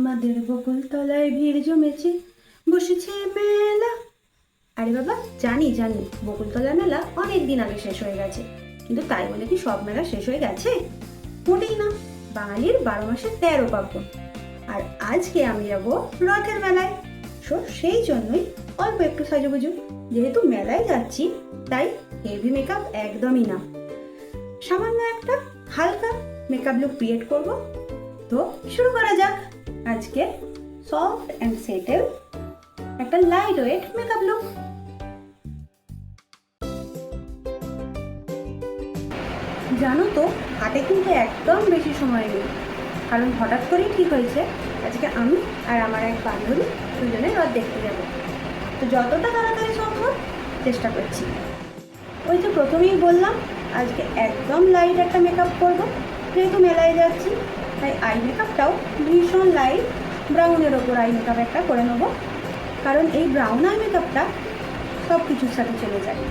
আমাদের বকুলতলায় ভিড় জমেছে, বসেছে মেলা। আরে বাবা, জানি জানি বকুলতলা মেলা অনেক দিন আগে শেষ হয়ে গেছে, কিন্তু তাই বলে কি সব মেলা শেষ হয়ে গেছে? মোটেই না। বাঙালির 12 মাসে 13 পার্বণ। আর আজকে আমি যাবো রথের মেলায়। সেই জন্যই অল্প একটু সাজুগুজু। যেহেতু মেলায় যাচ্ছি, তাই হেভি মেকআপ একদমই না। সামান্য একটা হালকা মেকআপ লুক ক্রিয়েট করব। তো শুরু করা যাক আজকে সফট অ্যান্ড সেটেল একটা লাইট ওয়েট মেকআপ লুক। জানো তো, হাতে কিন্তু একদম বেশি সময় নেই, কারণ হঠাৎ করেই ঠিক হয়েছে আজকে আমি আর আমার এক বান্ধবী দুজনে রথ দেখতে যাব। তো যতটা তাড়াতাড়ি সম্ভব চেষ্টা করছি। ওই যে প্রথমেই বললাম, আজকে একদম লাইট একটা মেকআপ করব। যেহেতু মেলায় যাচ্ছি, তাই আই মেকআপটাও ভীষণ লাইট ব্রাউনের ওপর আই মেকআপ একটা করে নেব, কারণ এই ব্রাউন আই মেকআপটা সব কিছুর সাথে চলে যায়।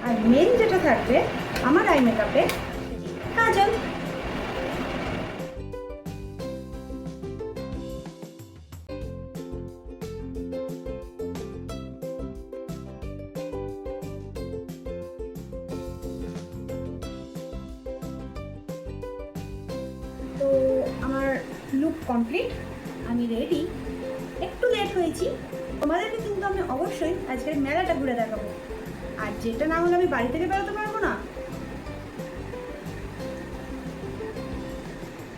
আর মেন যেটা থাকবে আমার আই মেকআপে, কাজল। তো আমার লুক কমপ্লিট, আমি রেডি। একটু লেট হয়েছি, তোমাদেরকে কিন্তু আমি অবশ্যই আজকের মেলাটা ঘুরে দেখাবো। আর যেটা না হলে আমি বাড়ি থেকে বেরোতে পারবো না।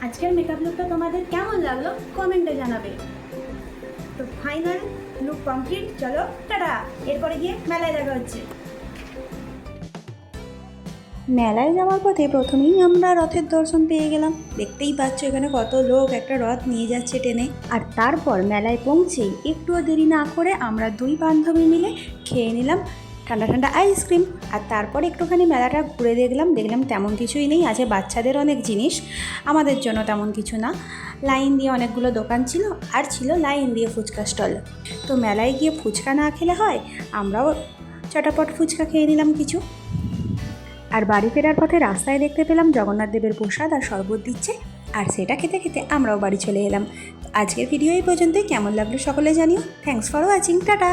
আজকের মেকআপ লুকটা তোমাদের কেমন লাগলো কমেন্টে জানাবে। তো ফাইনাল লুক কমপ্লিট, চলো টাটা। এরপরে গিয়ে মেলায় দেখা হচ্ছে। মেলায় যাওয়ার পথে প্রথমেই আমরা রথের দর্শন পেয়ে গেলাম। দেখতেই পাচ্ছ এখানে কত লোক একটা রথ নিয়ে যাচ্ছে টেনে। আর তারপর মেলায় পৌঁছেই একটুও দেরি না করে আমরা দুই বান্ধবী মিলে খেয়ে নিলাম ঠান্ডা ঠান্ডা আইসক্রিম। আর তারপর একটুখানি মেলাটা ঘুরে দেখলাম তেমন কিছুই নেই। আছে বাচ্চাদের অনেক জিনিস, আমাদের জন্য তেমন কিছু না। লাইন দিয়ে অনেকগুলো দোকান ছিল, আর ছিল লাইন দিয়ে ফুচকা স্টল। তো মেলায় গিয়ে ফুচকা না খেলে হয়, আমরাও চটাপট ফুচকা খেয়ে নিলাম কিছু। আর বাড়ি ফেরার পথে রাস্তায় দেখতে পেলাম জগন্নাথ দেবের প্রসাদ আর শরবত দিচ্ছে, আর সেটা খেতে খেতে আমরাও বাড়ি চলে এলাম। আজকের ভিডিও এই পর্যন্তই। কেমন লাগলো সকলে জানিও। Thanks for watching, tata.